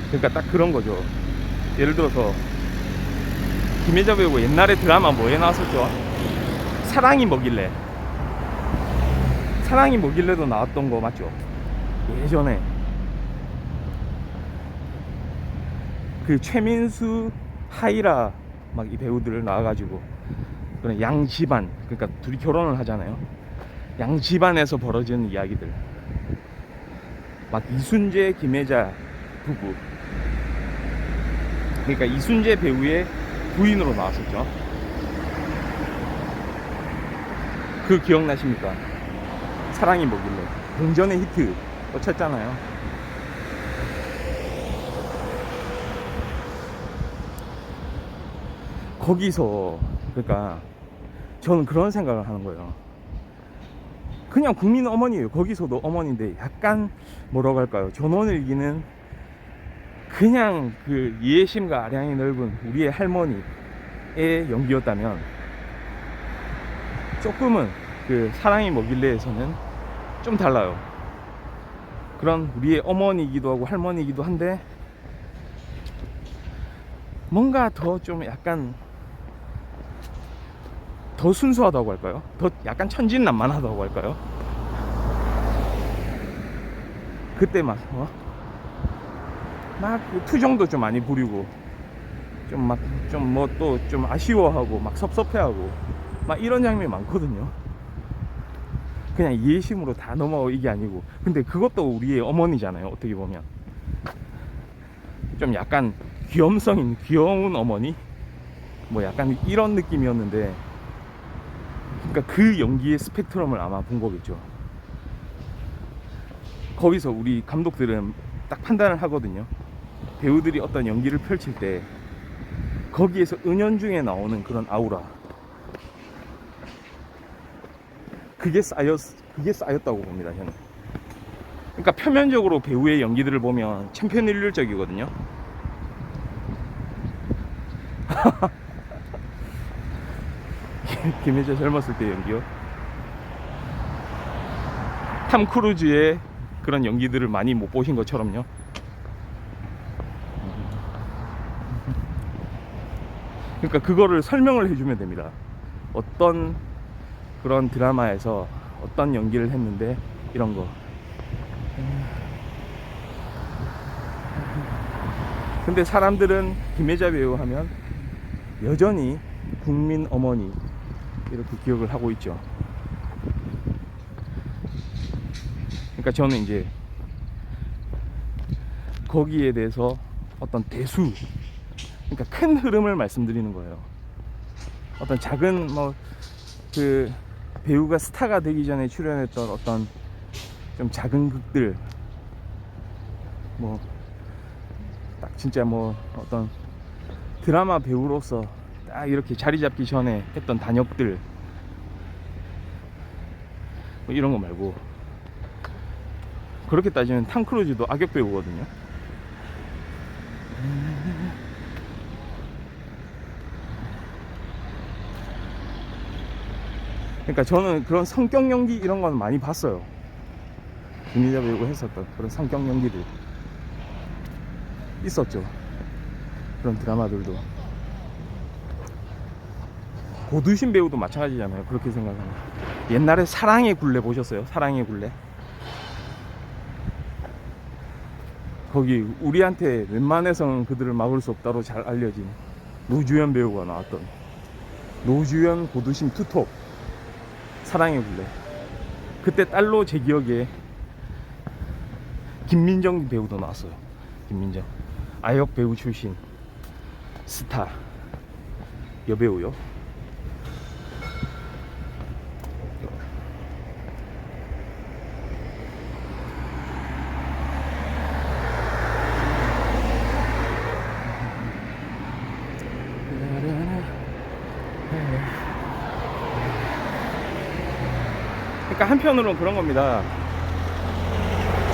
그러니까 딱 그런 거죠. 예를 들어서 김혜자 배우가 옛날에 드라마 뭐에 나왔었죠? 사랑이 뭐길래. 사랑이 뭐길래도 나왔던 거 맞죠? 예전에 그 최민수, 하이라 막 이 배우들 나와가지고 그런 양 집안, 그러니까 둘이 결혼을 하잖아요. 양 집안에서 벌어지는 이야기들, 막 이순재, 김혜자 부부, 그러니까 이순재 배우의 부인으로 나왔었죠. 그 기억나십니까? 사랑이 뭐길래 공전의 히트 또 쳤잖아요. 거기서 그러니까 저는 그런 생각을 하는 거예요. 그냥 국민 어머니예요. 거기서도 어머니인데 약간 뭐라고 할까요? 전원일기는 그냥 그 이해심과 아량이 넓은 우리의 할머니의 연기였다면, 조금은 그 사랑이 뭐길래에서는 좀 달라요. 그런 우리의 어머니이기도 하고 할머니이기도 한데, 뭔가 더 좀 약간 더 순수하다고 할까요? 더 약간 천진난만하다고 할까요? 그때 막 투정도 좀 많이 부리고, 좀 막 좀 뭐 또 좀 아쉬워하고 막 섭섭해하고 막 이런 장면이 많거든요. 그냥 이해심으로 다 넘어가고 이게 아니고. 근데 그것도 우리의 어머니잖아요, 어떻게 보면. 좀 약간 귀염성인 귀여운 어머니, 뭐 약간 이런 느낌이었는데, 그러니까 그 연기의 스펙트럼을 아마 본 거겠죠. 거기서 우리 감독들은 딱 판단을 하거든요. 배우들이 어떤 연기를 펼칠 때 거기에서 은연중에 나오는 그런 아우라, 그게 쌓였다고 봅니다, 저는. 그러니까 표면적으로 배우의 연기들을 보면 천편일률적이거든요. 김혜자 젊었을 때 연기요? 탐 크루즈의 그런 연기들을 많이 못 보신 것처럼요. 그러니까 그거를 설명을 해주면 됩니다. 어떤 그런 드라마에서 어떤 연기를 했는데 이런 거. 근데 사람들은 김혜자 배우 하면 여전히 국민 어머니 이렇게 기억을 하고 있죠. 그러니까 저는 이제 거기에 대해서 어떤 대수, 그러니까 큰 흐름을 말씀드리는 거예요. 어떤 작은 그 배우가 스타가 되기 전에 출연했던 어떤 좀 작은 극들, 딱 진짜 어떤 드라마 배우로서 딱 이렇게 자리 잡기 전에 했던 단역들 뭐 이런 거 말고, 그렇게 따지면 탐 크루즈도 악역 배우거든요. 그러니까 저는 그런 성격 연기 이런 건 많이 봤어요. 김희자 배우가 했었던 그런 성격 연기들 있었죠. 그런 드라마들도. 고두심 배우도 마찬가지잖아요. 그렇게 생각하면. 옛날에 사랑의 굴레 보셨어요? 사랑의 굴레. 거기 우리한테 웬만해서는 그들을 막을 수 없다로 잘 알려진 노주현 배우가 나왔던 노주현 고두심 투톱 사랑의 굴레. 그때 딸로 제 기억에 김민정 배우도 나왔어요. 김민정 아역 배우 출신 스타 여배우요. 그러니까 한편으로는 그런 겁니다.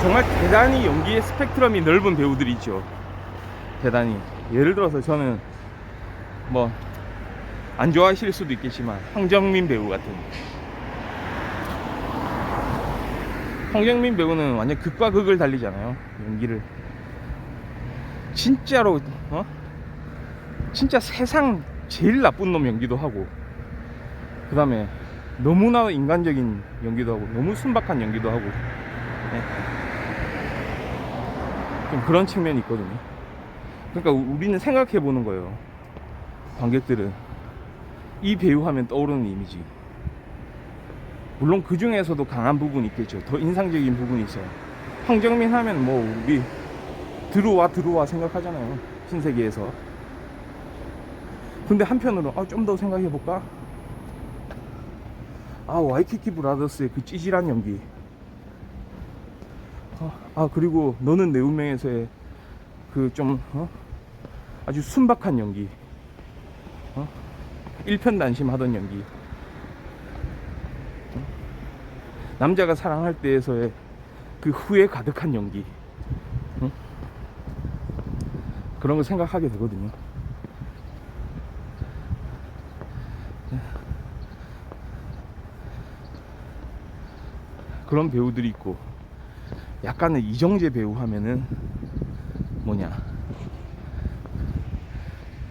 정말 대단히 연기의 스펙트럼이 넓은 배우들이 있죠. 대단히. 예를 들어서 저는 뭐 안 좋아하실 수도 있겠지만 황정민 배우 같은, 황정민 배우는 완전 극과 극을 달리잖아요. 연기를 진짜로 진짜 세상 제일 나쁜 놈 연기도 하고, 그 다음에 너무나 인간적인 연기도 하고, 너무 순박한 연기도 하고, 네. 좀 그런 측면이 있거든요. 그러니까 우리는 생각해 보는 거예요. 관객들은 이 배우 하면 떠오르는 이미지, 물론 그 중에서도 강한 부분이 있겠죠. 더 인상적인 부분이 있어요. 황정민 하면 뭐 우리 들어와 생각하잖아요, 신세계에서. 근데 한편으로 좀 더 생각해 볼까? 와이키키 브라더스의 그 찌질한 연기, 그리고 너는 내 운명에서의 그 좀 아주 순박한 연기, 일편단심하던 연기, 남자가 사랑할 때에서의 그 후회 가득한 연기, 그런 거 생각하게 되거든요. 그런 배우들이 있고, 약간은 이정재 배우 하면은 뭐냐,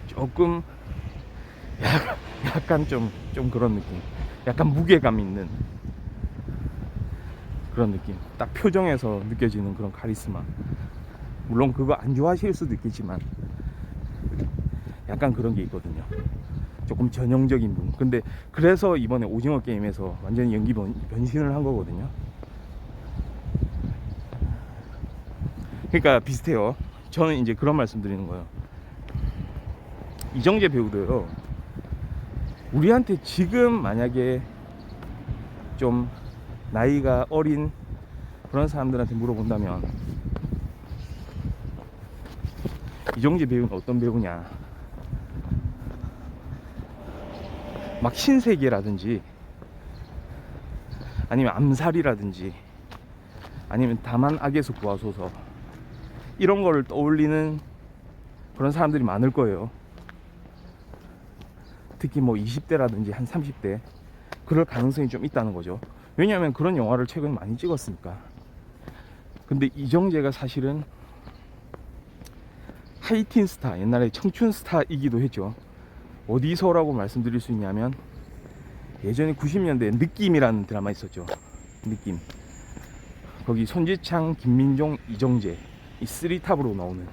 조금 약간 좀 그런 느낌, 약간 무게감 있는 그런 느낌, 딱 표정에서 느껴지는 그런 카리스마. 물론 그거 안 좋아하실 수도 있겠지만 약간 그런 게 있거든요. 조금 전형적인 분. 근데 그래서 이번에 오징어 게임에서 완전히 연기 변신을 한 거거든요. 그러니까 비슷해요. 저는 이제 그런 말씀 드리는 거예요. 이정재 배우도요, 우리한테 지금 만약에 좀 나이가 어린 그런 사람들한테 물어본다면 이정재 배우는 어떤 배우냐, 막 신세계라든지 아니면 암살이라든지 아니면 다만 악에서 구하소서, 이런 거를 떠올리는 그런 사람들이 많을 거예요. 특히 뭐 20대라든지 한 30대, 그럴 가능성이 좀 있다는 거죠. 왜냐하면 그런 영화를 최근에 많이 찍었으니까. 근데 이정재가 사실은 하이틴 스타, 옛날에 청춘 스타이기도 했죠. 어디서라고 말씀드릴 수 있냐면, 예전에 90년대에 느낌이라는 드라마 있었죠. 느낌. 거기 손지창, 김민종, 이정재 이 3탑으로 나오는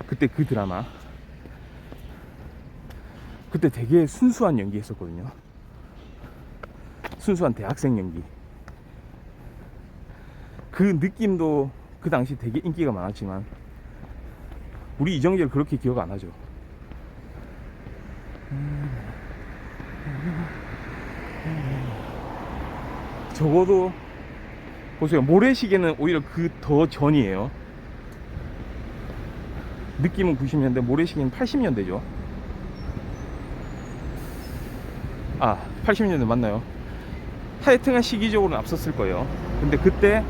그때 그 드라마, 그때 되게 순수한 연기 했었거든요. 순수한 대학생 연기. 그 느낌도 그 당시 되게 인기가 많았지만 우리 이정재를 그렇게 기억 안 하죠. 적어도 보세요, 모래시계는 오히려 그 더 전이에요. 느낌은 90년대, 모래시계는 80년대죠. 아 80년대 맞나요? 하여튼간 시기적으로는 앞섰을 거예요. 근데 그때의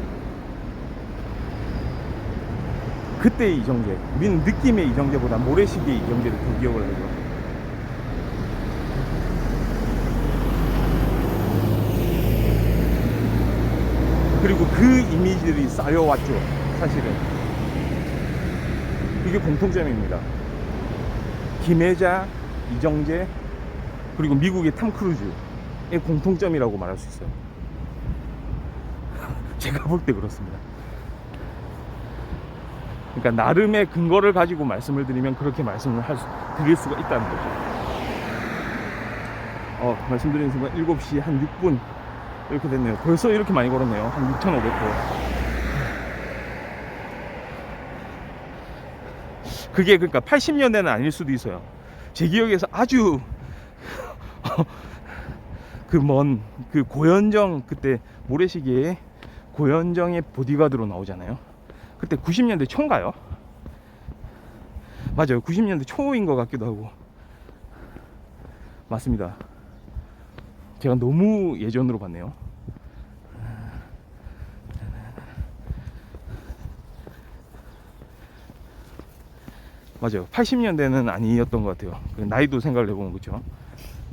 이정재, 우리는 느낌의 이정재보다 모래시계의 이정재를 더 기억을 하죠. 그리고 그 이미지들이 쌓여왔죠. 사실은 이게 공통점입니다. 김혜자, 이정재, 그리고 미국의 탐 크루즈의 공통점이라고 말할 수 있어요. 제가 볼 때 그렇습니다. 그러니까 나름의 근거를 가지고 말씀을 드리면 그렇게 말씀을 드릴 수가 있다는 거죠. 말씀드리는 순간 7시 한 6분 이렇게 됐네요. 벌써 이렇게 많이 걸었네요. 한 6,500보. 그게 그러니까 80년대는 아닐 수도 있어요. 제 기억에서 아주 그 고현정, 그때 모래시계에 고현정의 보디가드로 나오잖아요. 그때 90년대 초인가요? 맞아요. 90년대 초인 것 같기도 하고. 맞습니다. 제가 너무 예전으로 봤네요. 맞아요. 80년대는 아니었던 것 같아요. 나이도 생각을 해보면 그렇죠.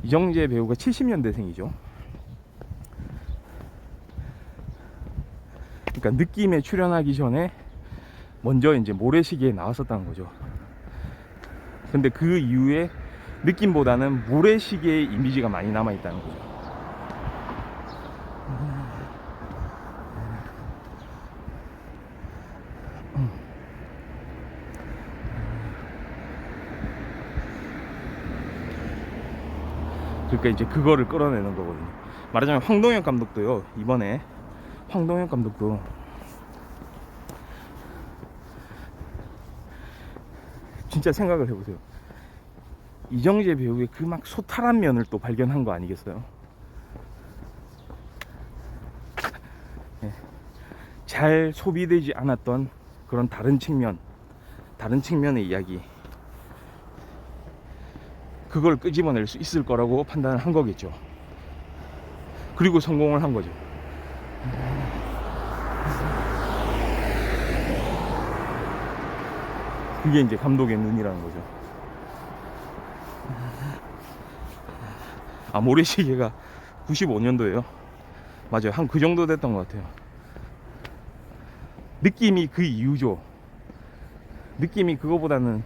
이정재 배우가 70년대생이죠. 그러니까 느낌에 출연하기 전에 먼저 이제 모래시계에 나왔었다는 거죠. 근데 그 이후에 느낌보다는 모래시계의 이미지가 많이 남아있다는 거죠. 그러니까 이제 그거를 끌어내는 거거든요. 말하자면 황동혁 감독도요, 이번에 황동혁 감독도 진짜 생각을 해보세요. 이정재 배우의 그 막 소탈한 면을 또 발견한 거 아니겠어요? 네. 잘 소비되지 않았던 그런 다른 측면의 이야기, 그걸 끄집어낼 수 있을 거라고 판단을 한 거겠죠. 그리고 성공을 한 거죠. 그게 이제 감독의 눈이라는 거죠. 모래시계가 95년도예요. 맞아요. 한 그 정도 됐던 것 같아요. 느낌이 그 이후죠. 느낌이 그거보다는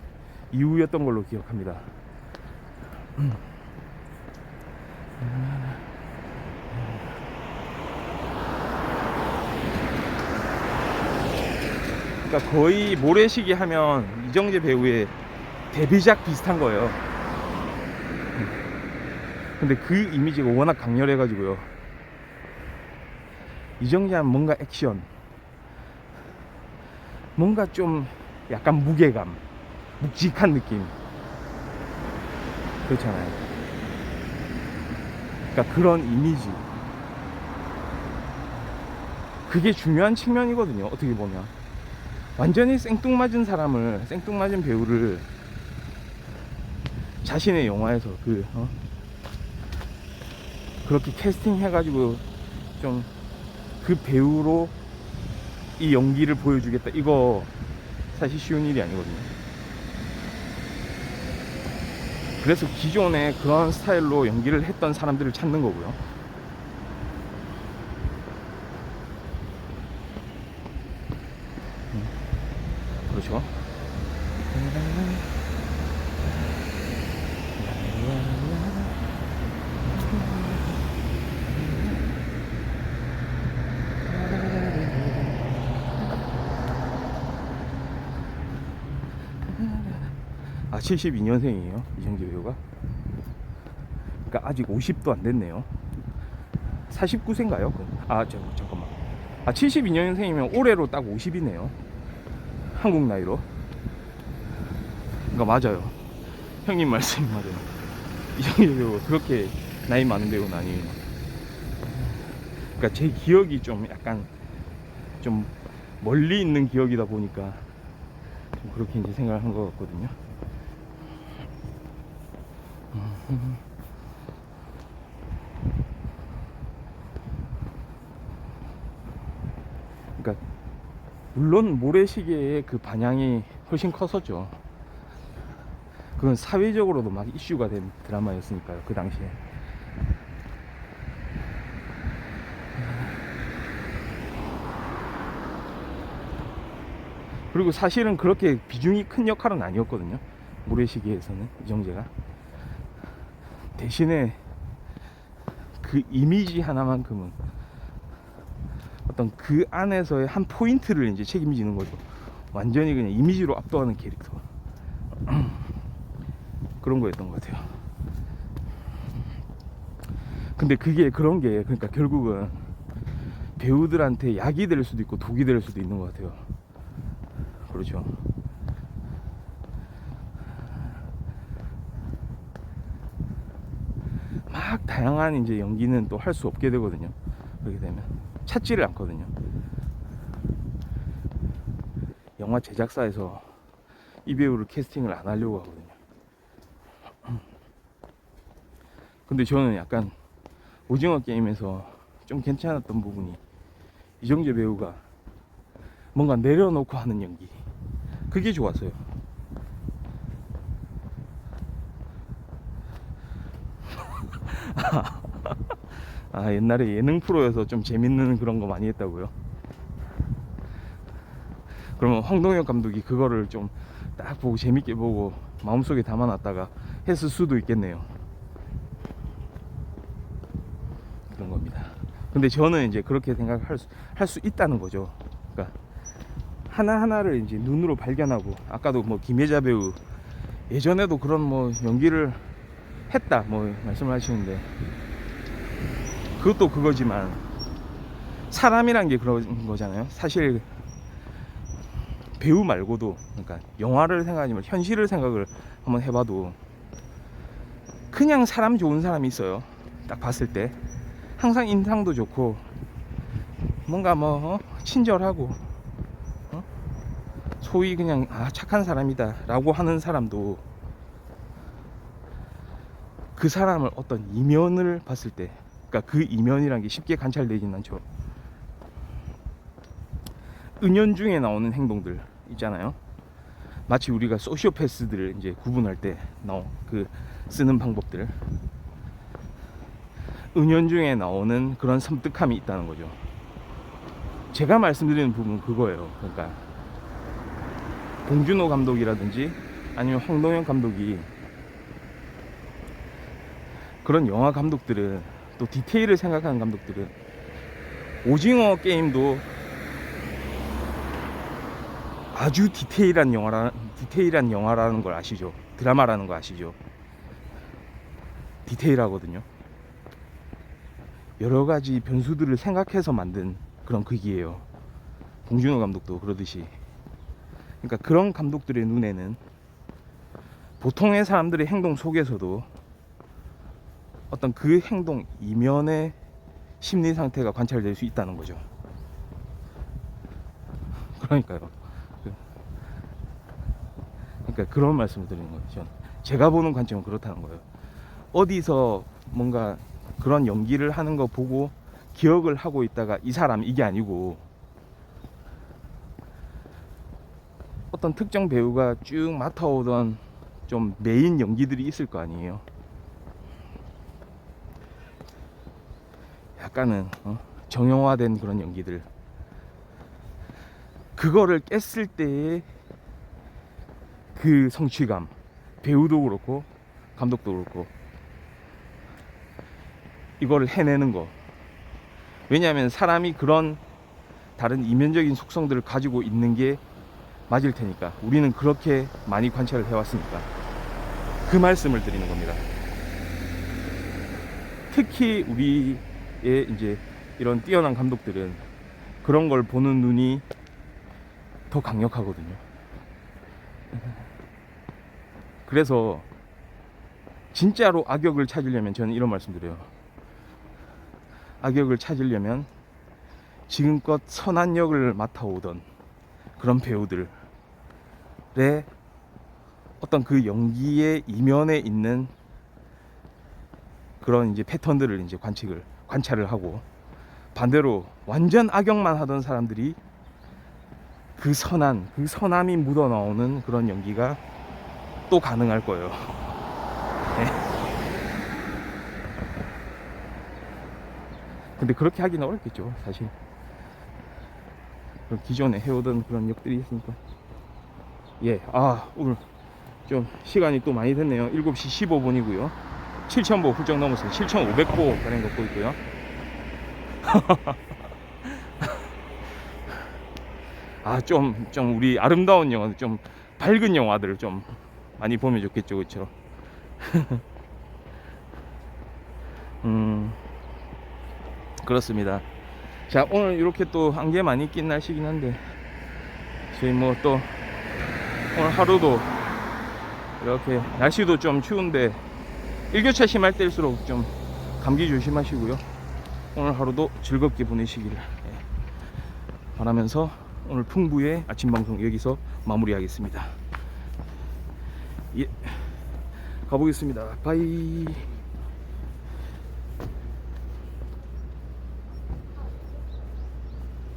이후였던 걸로 기억합니다. 그러니까 거의 모래시계 하면 이정재 배우의 데뷔작 비슷한 거예요. 근데 그 이미지가 워낙 강렬해가지고요. 이정재 하면 뭔가 액션, 뭔가 좀 약간 무게감, 묵직한 느낌, 그렇잖아요. 그러니까 그런 이미지, 그게 중요한 측면이거든요. 어떻게 보면 완전히 생뚱맞은 배우를 자신의 영화에서 그렇게 캐스팅 해가지고 좀 그 배우로 이 연기를 보여주겠다, 이거 사실 쉬운 일이 아니거든요. 그래서 기존에 그런 스타일로 연기를 했던 사람들을 찾는 거고요. 그렇죠. 72년생이에요 이정재 배우가. 그러니까 아직 50도 안 됐네요. 49세인가요? 잠깐만. 72년생이면 올해로 딱 50이네요. 한국 나이로. 그러니까 맞아요. 형님 말씀이 맞아요. 이정재 배우가 그렇게 나이 많은 배우는 아니에요. 그러니까 제 기억이 좀 약간 좀 멀리 있는 기억이다 보니까 좀 그렇게 이제 생각을 한 것 같거든요. 그러니까 물론 모래시계의 그 반향이 훨씬 컸었죠. 그건 사회적으로도 막 이슈가 된 드라마였으니까요, 그 당시에. 그리고 사실은 그렇게 비중이 큰 역할은 아니었거든요, 모래시계에서는 이정재가. 대신에 그 이미지 하나만큼은 어떤 그 안에서의 한 포인트를 이제 책임지는 거죠. 완전히 그냥 이미지로 압도하는 캐릭터. 그런 거였던 것 같아요. 근데 그게 그런 게 그러니까 결국은 배우들한테 약이 될 수도 있고 독이 될 수도 있는 것 같아요. 그렇죠. 막 다양한 이제 연기는 또 할 수 없게 되거든요. 그렇게 되면 찾지를 않거든요. 영화 제작사에서 이 배우를 캐스팅을 안 하려고 하거든요. 근데 저는 약간 오징어 게임에서 좀 괜찮았던 부분이 이정재 배우가 뭔가 내려놓고 하는 연기, 그게 좋았어요. 아, 옛날에 예능 프로여서 좀 재밌는 그런 거 많이 했다고요? 그러면 황동혁 감독이 그거를 좀 딱 보고 재밌게 보고 마음속에 담아놨다가 했을 수도 있겠네요. 그런 겁니다. 근데 저는 이제 그렇게 생각할 수 있다는 거죠. 그러니까 하나하나를 이제 눈으로 발견하고, 아까도 뭐 김혜자 배우 예전에도 그런 뭐 연기를 했다 뭐 말씀을 하시는데, 그것도 그거지만 사람이란 게 그런 거잖아요. 사실 배우 말고도, 그러니까 영화를 생각하지만 현실을 생각을 한번 해봐도 그냥 사람 좋은 사람이 있어요. 딱 봤을 때 항상 인상도 좋고 뭔가 뭐 친절하고 소위 그냥 착한 사람이다 라고 하는 사람도, 그 사람을 어떤 이면을 봤을 때, 그러니까 그 이면이란 게 쉽게 관찰되진 않죠. 은연중에 나오는 행동들 있잖아요. 마치 우리가 소시오패스들을 이제 구분할 때 그 쓰는 방법들, 은연중에 나오는 그런 섬뜩함이 있다는 거죠. 제가 말씀드리는 부분은 그거예요. 그러니까 봉준호 감독이라든지 아니면 황동현 감독이, 그런 영화 감독들은, 또 디테일을 생각하는 감독들은 오징어 게임도 아주 디테일한 영화라는 걸 아시죠? 드라마라는 거 아시죠? 디테일하거든요. 여러 가지 변수들을 생각해서 만든 그런 극이에요. 봉준호 감독도 그러듯이. 그러니까 그런 감독들의 눈에는 보통의 사람들의 행동 속에서도 어떤 그 행동 이면의 심리 상태가 관찰될 수 있다는 거죠. 그러니까요. 그러니까 그런 말씀을 드리는 거죠. 제가 보는 관점은 그렇다는 거예요. 어디서 뭔가 그런 연기를 하는 거 보고 기억을 하고 있다가 이 사람 이게 아니고, 어떤 특정 배우가 쭉 맡아오던 좀 메인 연기들이 있을 거 아니에요. 약간은 정형화된 그런 연기들, 그거를 깼을 때의 그 성취감, 배우도 그렇고 감독도 그렇고 이거를 해내는 거. 왜냐하면 사람이 그런 다른 이면적인 속성들을 가지고 있는 게 맞을 테니까, 우리는 그렇게 많이 관찰을 해왔으니까 그 말씀을 드리는 겁니다. 특히 우리의 이제 이런 뛰어난 감독들은 그런 걸 보는 눈이 더 강력하거든요. 그래서 진짜로 악역을 찾으려면 저는 이런 말씀 드려요. 악역을 찾으려면 지금껏 선한 역을 맡아오던 그런 배우들의 어떤 그 연기의 이면에 있는 그런 이제 패턴들을 이제 관찰을 하고, 반대로 완전 악역만 하던 사람들이 그 선함이 묻어나오는 그런 연기가 또 가능할 거예요. 네. 근데 그렇게 하기는 어렵겠죠, 사실. 기존에 해오던 그런 역들이 있으니까. 예, 오늘 좀 시간이 또 많이 됐네요. 7시 15분이고요. 7,000보 훌쩍 넘었어요. 7,500보 가량 걷고 있고요. 좀 우리 아름다운 영화, 좀 밝은 영화들을 좀 많이 보면 좋겠죠, 그렇죠? 그렇습니다. 자, 오늘 이렇게 또 안개 많이 낀 날씨긴 한데, 저희 뭐 또 오늘 하루도 이렇게 날씨도 좀 추운데 일교차 심할 때일수록 좀 감기 조심하시고요. 오늘 하루도 즐겁게 보내시기를 바라면서 오늘 풍부의 아침 방송 여기서 마무리하겠습니다. 예, 가보겠습니다. 바이.